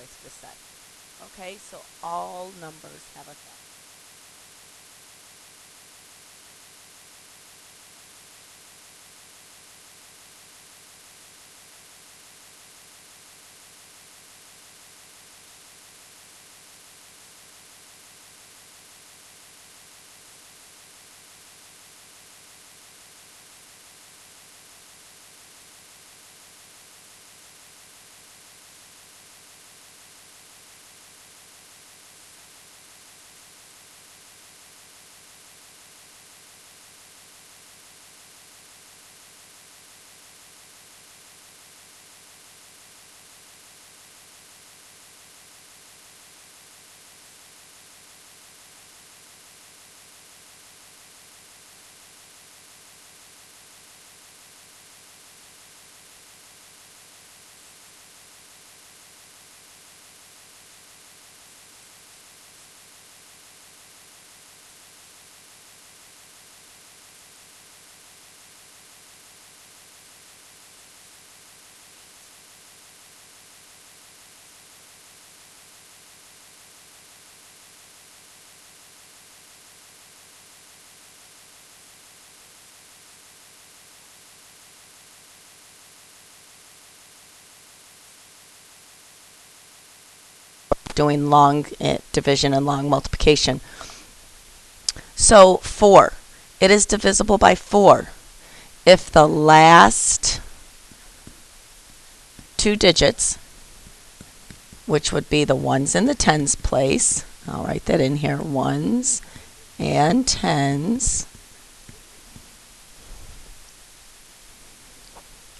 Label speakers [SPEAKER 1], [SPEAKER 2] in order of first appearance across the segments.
[SPEAKER 1] choice to set. Okay, so all numbers have a thought. Doing long division and long multiplication. So 4. It is divisible by 4 if the last two digits, which would be the ones in the tens place, I'll write that in here, ones and tens,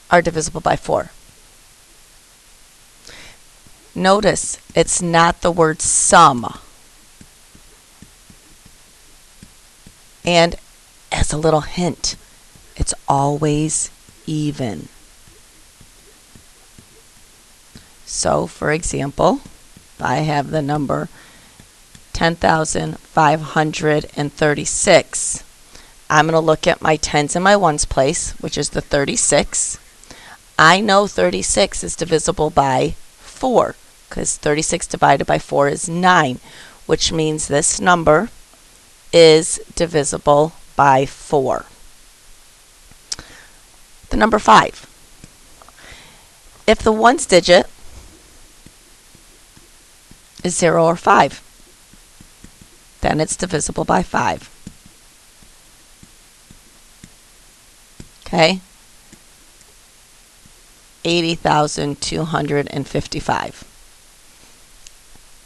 [SPEAKER 1] are divisible by 4. Notice it's not the word sum. And as a little hint, it's always even. So, for example, I have the number 10,536. I'm going to look at my tens in my ones place, which is the 36. I know 36 is divisible by 4, because 36 divided by 4 is 9, which means this number is divisible by 4. The number 5. If the ones digit is 0 or 5, then it's divisible by 5. Okay? 80,255.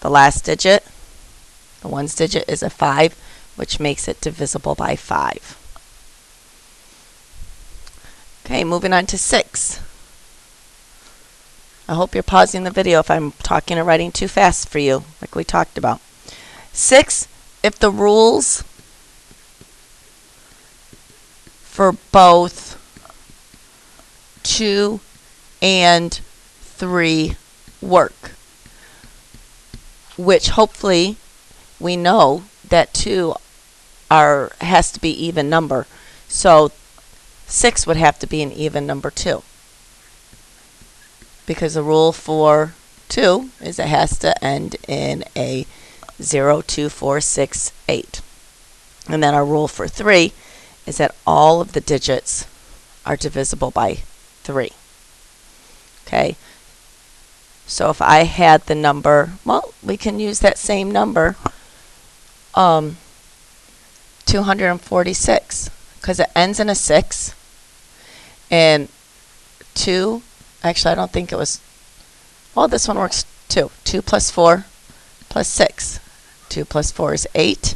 [SPEAKER 1] The last digit, the ones digit, is a 5, which makes it divisible by 5. Okay, moving on to 6. I hope you're pausing the video if I'm talking or writing too fast for you, like we talked about. 6, if the rules for both 2 and 3 work, which hopefully we know that 2 has to be even number, so 6 would have to be an even number too, because the rule for 2 is it has to end in a 0, 2, 4, 6, 8. And then our rule for 3 is that all of the digits are divisible by 3. Okay, so if I had the number, well, we can use that same number, 246, because it ends in a 6, and 2, actually I don't think it was, well, this one works too. 2 plus 4 plus 6. 2 plus 4 is 8.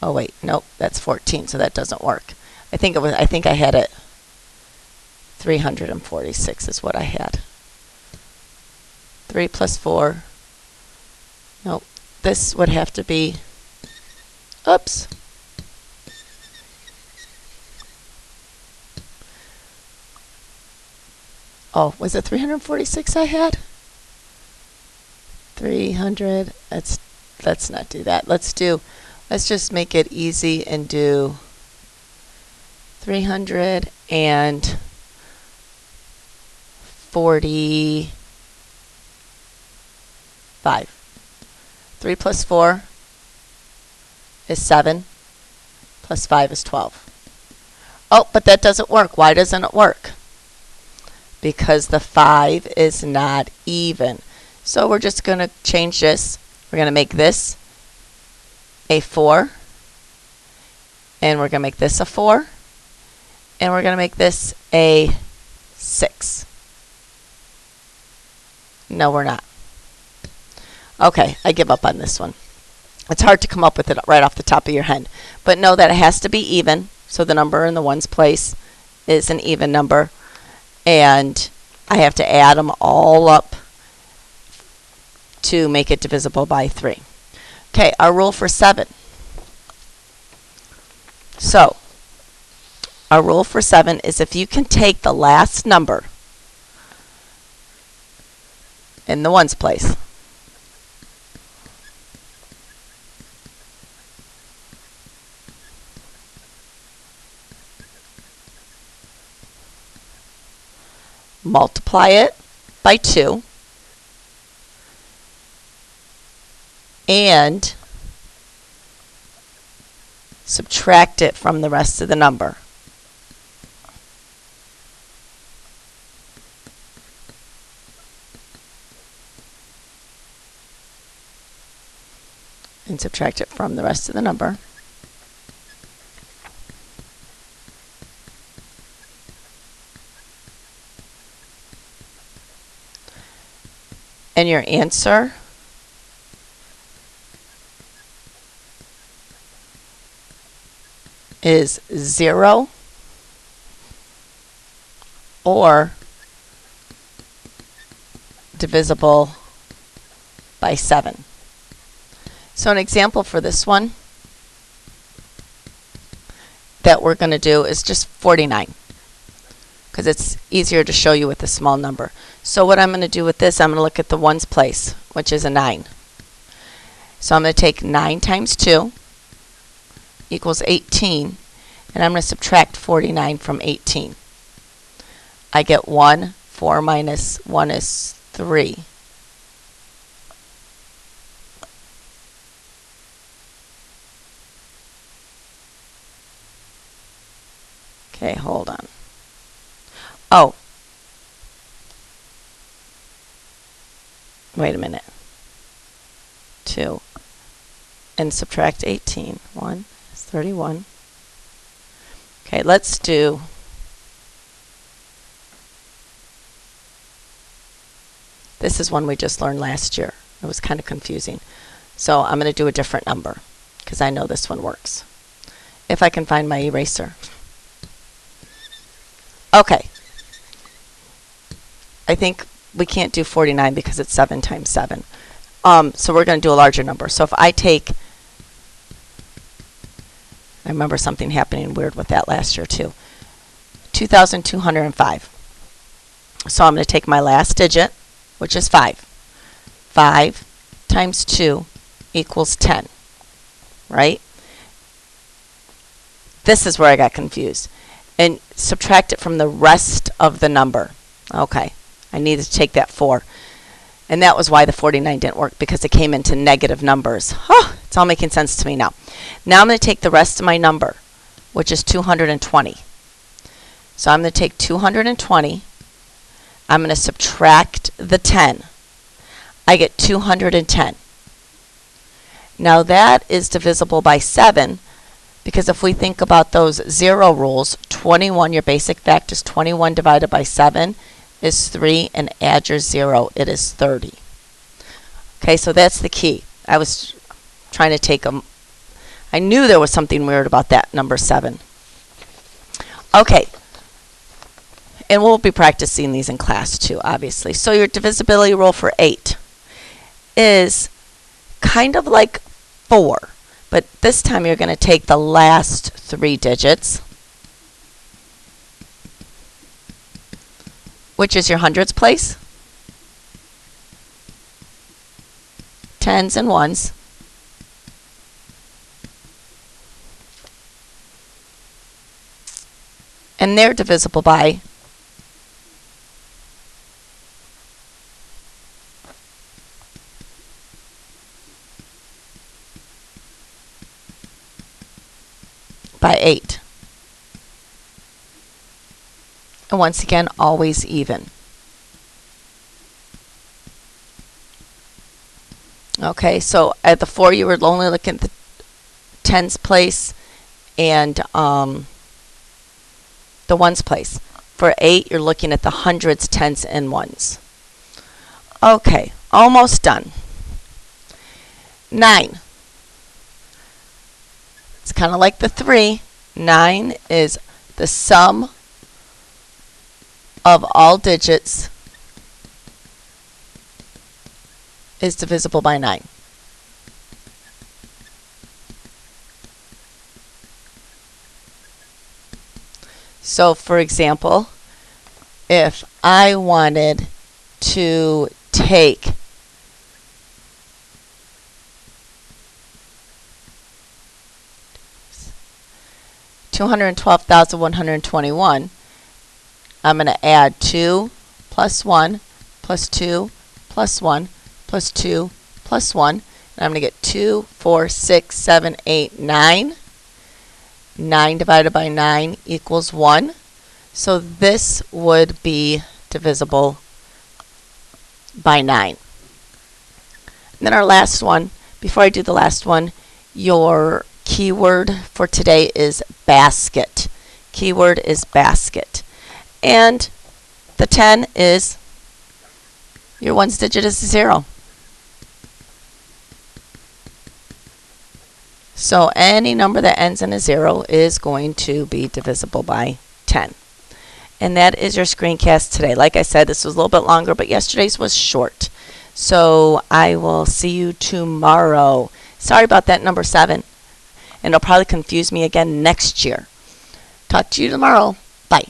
[SPEAKER 1] Oh wait, nope, that's 14, so that doesn't work. I think I had it 346 is what I had. 3 plus 4. Nope, this would have to be, oops. Oh, was it 346 I had? 300, let's not do that. Let's just make it easy and do 346. 5. 3 plus 4 is 7, plus 5 is 12. Oh, but that doesn't work. Why doesn't it work? Because the 5 is not even. So we're just going to change this. We're going to make this a 4, and we're going to make this a 4, and we're going to make this a 6. No, we're not. Okay, I give up on this one. It's hard to come up with it right off the top of your head. But know that it has to be even, so the number in the ones place is an even number. And I have to add them all up to make it divisible by 3. Okay, our rule for 7. So, our rule for 7 is if you can take the last number in the ones place, multiply it by 2, and subtract it from the rest of the number. And subtract it from the rest of the number. And your answer is 0 or divisible by 7. So an example for this one that we're going to do is just 49, because it's easier to show you with a small number. So what I'm going to do with this, I'm going to look at the ones place, which is a 9. So I'm going to take 9 times 2 equals 18, and I'm going to subtract 49 from 18. I get 1. 4 minus 1 is 3. Okay, hold on. Oh. Wait a minute. 2. And subtract 18. 1 is 31. Okay, let's do this is one we just learned last year. It was kind of confusing. So I'm going to do a different number because I know this one works. If I can find my eraser. Okay. I think we can't do 49 because it's 7 times 7. So we're going to do a larger number. So if I take, I remember something happening weird with that last year too, 2,205. So I'm going to take my last digit, which is 5. 5 times 2 equals 10, right? This is where I got confused. And subtract it from the rest of the number. Okay, I needed to take that 4. And that was why the 49 didn't work, because it came into negative numbers. Oh, it's all making sense to me now. Now I'm going to take the rest of my number, which is 220. So I'm going to take 220. I'm going to subtract the 10. I get 210. Now that is divisible by 7, because if we think about those 0 rules, 21, your basic fact is 21 divided by 7 is 3, and add your 0, it is 30. Okay, so that's the key. I was trying to take them. I knew there was something weird about that number 7. Okay, and we'll be practicing these in class too, obviously. So your divisibility rule for 8 is kind of like 4, but this time you're going to take the last 3 digits, which is your hundreds place, tens and ones, and they're divisible by by 8. And once again, always even. Okay, so at the 4, you were only looking at the tens place and the ones place. For 8, you're looking at the hundreds, tens, and ones. Okay, almost done. 9. It's kind of like the 3. 9 is the sum of all digits is divisible by 9. So, for example, if I wanted to take 212,121, I'm going to add 2 plus 1 plus 2 plus 1 plus 2 plus 1. And I'm going to get 2, 4, 6, 7, 8, 9. 9 divided by 9 equals 1. So this would be divisible by 9. And then our last one, before I do the last one, your keyword for today is basket. Keyword is basket. And the 10 is, your ones digit is 0. So any number that ends in a 0 is going to be divisible by 10. And that is your screencast today. Like I said, this was a little bit longer, but yesterday's was short. So I will see you tomorrow. Sorry about that number 7. And it'll probably confuse me again next year. Talk to you tomorrow. Bye.